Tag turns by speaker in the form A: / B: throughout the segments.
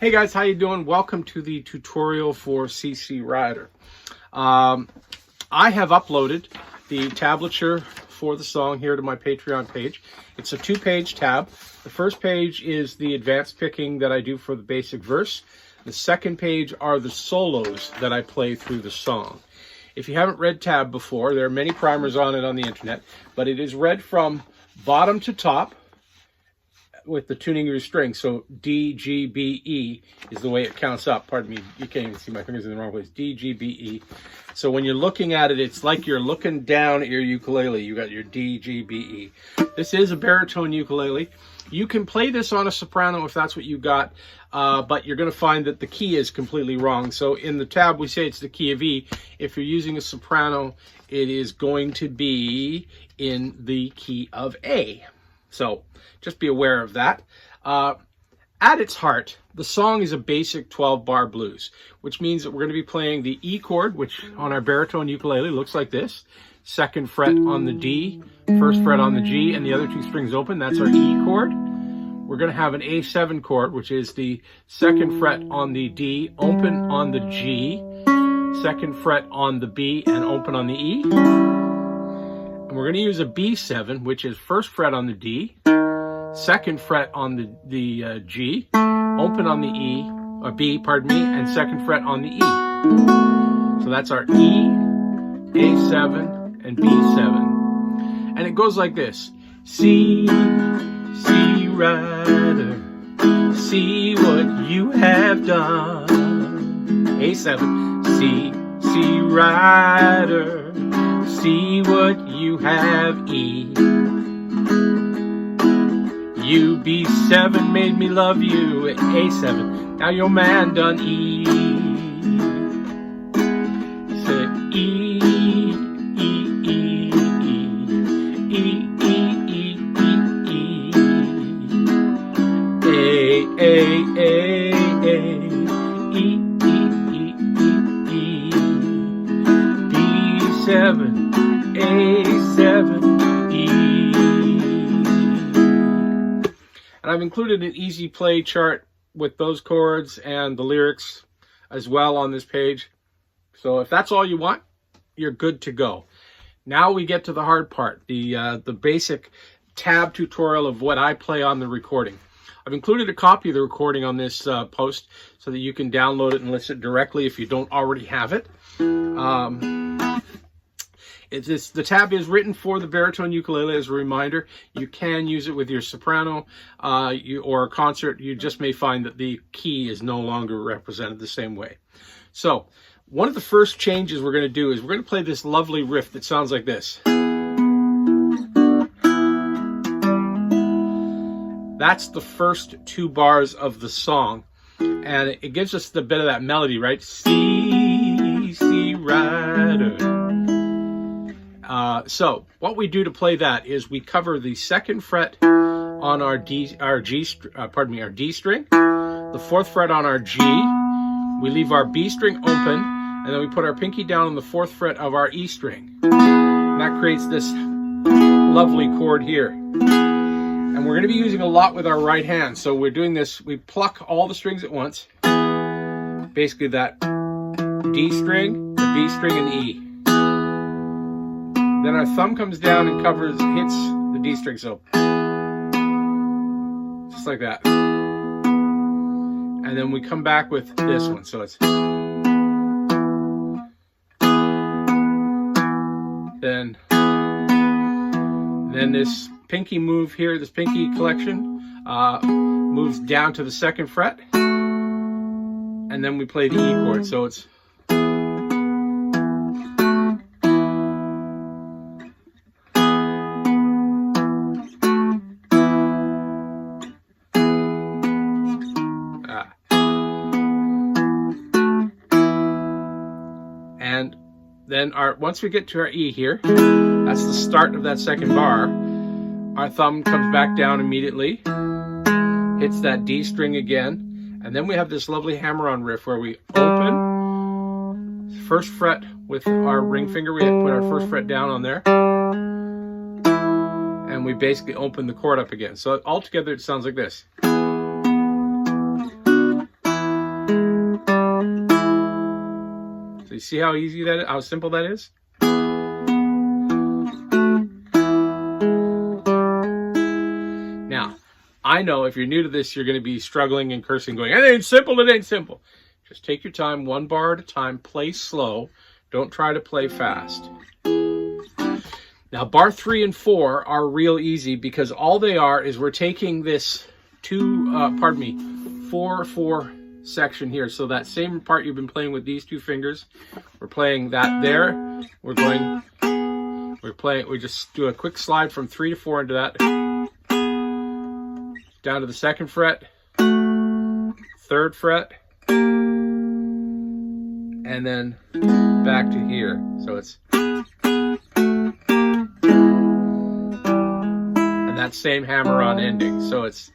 A: Hey guys, how you doing? Welcome to the tutorial for CC Rider. I have uploaded the tablature for the song here to my Patreon page. It's a 2-page tab. The first page is the advanced picking that I do for the basic verse. The second page are the solos that I play through the song. If you haven't read tab before, there are many primers on it on the internet, but it is read from bottom to top with the tuning of your string. So D, G, B, E is the way it counts up. Pardon me, you can't even see my fingers in the wrong place. D, G, B, E. So when you're looking at it, it's like you're looking down at your ukulele. You got your D, G, B, E. This is a baritone ukulele. You can play this on a soprano if that's what you got, but you're going to find that the key is completely wrong. So in the tab, we say it's the key of E. If you're using a soprano, it is going to be in the key of A. So just be aware of that. At its heart, the song is a basic 12-bar blues, which means that we're going to be playing the E chord, which on our baritone ukulele looks like this. Second fret on the D, first fret on the G, and the other 2 strings open. That's our E chord. We're going to have an A7 chord, which is the second fret on the D, open on the G, second fret on the B, and open on the E. And we're going to use a B7, which is first fret on the D, second fret on the G, open on the E, or B, pardon me, and second fret on the E. So that's our E, A7, and B7. And it goes like this. C Rider, see what you have done. A7, C Rider, see what you have, E. You, B7, made me love you, A7, now your man done, E. Say E, E, E, E, E, E, E, E, A, E, B7, A7, E. And I've included an easy play chart with those chords and the lyrics as well on this page. So if that's all you want, you're good to go. Now we get to the hard part, the basic tab tutorial of what I play on the recording. I've included a copy of the recording on this post so that you can download it and listen directly if you don't already have it. The tab is written for the baritone ukulele as a reminder. You can use it with your soprano or a concert. You just may find that the key is no longer represented the same way. So one of the first changes we're going to do is we're going to play this lovely riff that sounds like this. That's the first 2 bars of the song, and it gives us the bit of that melody, right? C Rider. So what we do to play that is we cover the second fret on our D string, the 4th fret on our G. We leave our B string open, and then we put our pinky down on the 4th fret of our E string. And that creates this lovely chord here. And we're going to be using a lot with our right hand. So we're doing this, we pluck all the strings at once. Basically that D string, the B string, and the E. Then our thumb comes down and hits the D string, so just like that. And then we come back with this one, so it's then this pinky move here, this pinky collection moves down to the 2nd fret, and then we play the E chord, so it's and then once we get to our E here, that's the start of that 2nd bar. Our thumb comes back down immediately, hits that D string again, and then we have this lovely hammer-on riff where we open, 1st fret with our ring finger, we put our 1st fret down on there, and we basically open the chord up again. So altogether it sounds like this. see how easy that is, how simple that is? Now, I know if you're new to this, you're going to be struggling and cursing, going, it ain't simple, it ain't simple. Just take your time, one bar at a time, play slow. Don't try to play fast. Now, bar 3 and 4 are real easy because all they are is we're taking this 4/4 section here. So that same part you've been playing with these two fingers, we're playing that there. We just do a quick slide from 3 to 4 into that. Down to the 2nd fret, 3rd fret, and then back to here. So it's, and that same hammer-on ending. So it's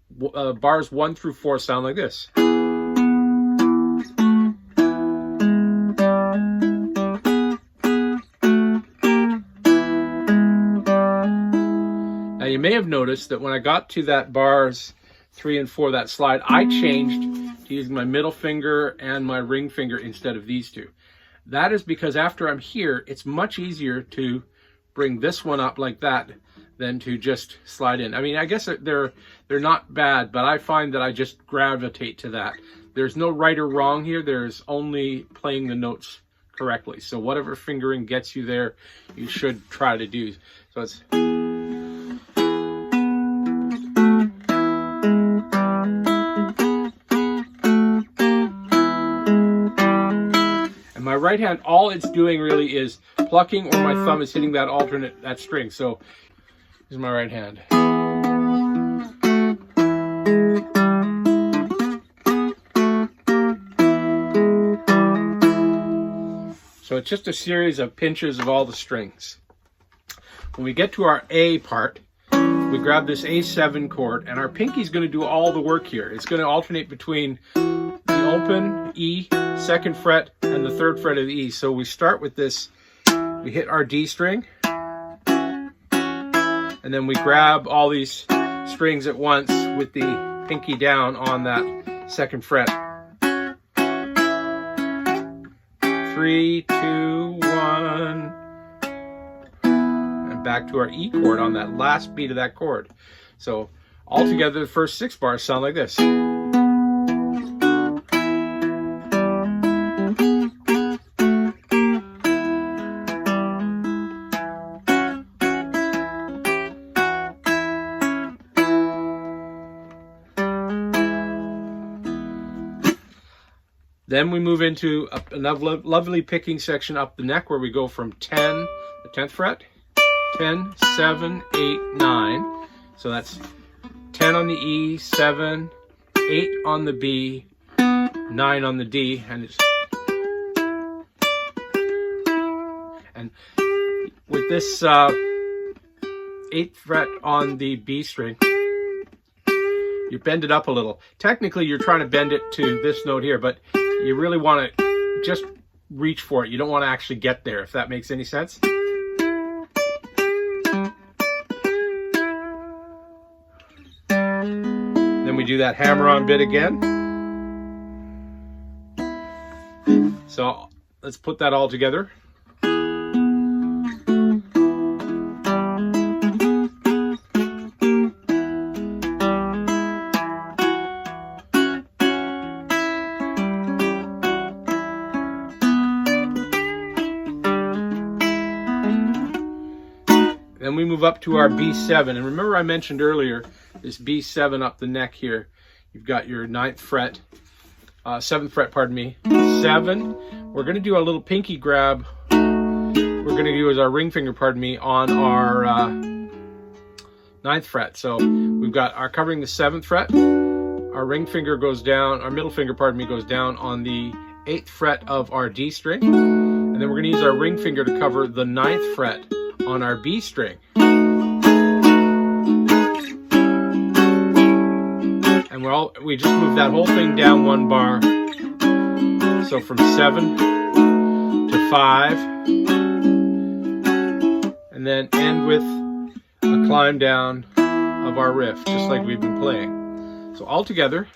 A: bars 1 through 4 sound like this. Now you may have noticed that when I got to that bars 3 and 4, that slide, I changed to using my middle finger and my ring finger instead of these two. That is because after I'm here, it's much easier to bring this one up like that than to just slide in. I mean, I guess they're not bad, but I find that I just gravitate to that. There's no right or wrong here. There's only playing the notes correctly. So whatever fingering gets you there, you should try to do. So it's... My right hand, all it's doing really is plucking, or my thumb is hitting that that string. So here's my right hand. So it's just a series of pinches of all the strings. When we get to our A part, we grab this A7 chord, and our pinky's going to do all the work here. It's going to alternate between the open E, 2nd fret, and the 3rd fret of the E. So we start with this, we hit our D string, and then we grab all these strings at once with the pinky down on that 2nd fret. 3, 2, 1, and back to our E chord on that last beat of that chord. So altogether, the first 6 bars sound like this. Then we move into another lovely picking section up the neck where we go from 10, the 10th fret, 10, 7, 8, 9. So that's 10 on the E, 7, 8 on the B, 9 on the D, and with this 8th fret on the B string, you bend it up a little. Technically, you're trying to bend it to this note here, but you really want to just reach for it. You don't want to actually get there, if that makes any sense. Then we do that hammer-on bit again. So let's put that all together. Then we move up to our B7. And remember I mentioned earlier, this B7 up the neck here, you've got your 9th fret, 7th fret, pardon me, 7. We're going to do a little pinky grab. We're going to do as our ring finger, pardon me, on our 9th fret. So we've got our covering the 7th fret. Our ring finger goes down, our middle finger, pardon me, goes down on the 8th fret of our D string. And then we're going to use our ring finger to cover the 9th fret on our B string. And we just move that whole thing down 1 bar. So from 7 to 5, and then end with a climb down of our riff, just like we've been playing. So all together.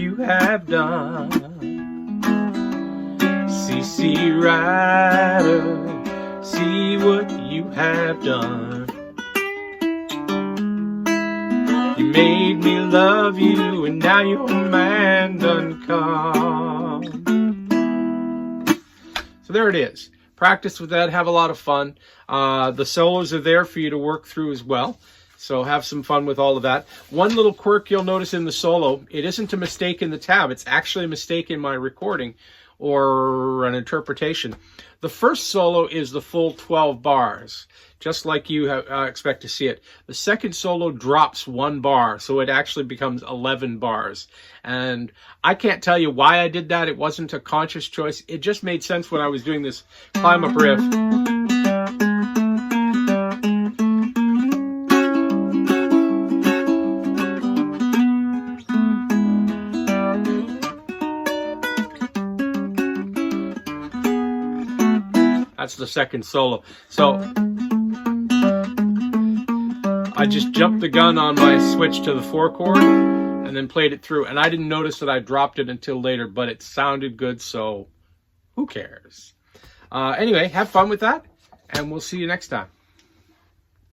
A: you have done. CC Rider, see what you have done. You made me love you, and now your man done come. So there it is. Practice with that, have a lot of fun. The solos are there for you to work through as well. So have some fun with all of that. One little quirk you'll notice in the solo, it isn't a mistake in the tab. It's actually a mistake in my recording or an interpretation. The first solo is the full 12 bars, just like you expect to see it. The second solo drops 1 bar, so it actually becomes 11 bars. And I can't tell you why I did that. It wasn't a conscious choice. It just made sense when I was doing this climb up riff. That's the second solo. So I just jumped the gun on my switch to the 4 chord and then played it through. And I didn't notice that I dropped it until later, but it sounded good, so who cares? Anyway, have fun with that, and we'll see you next time.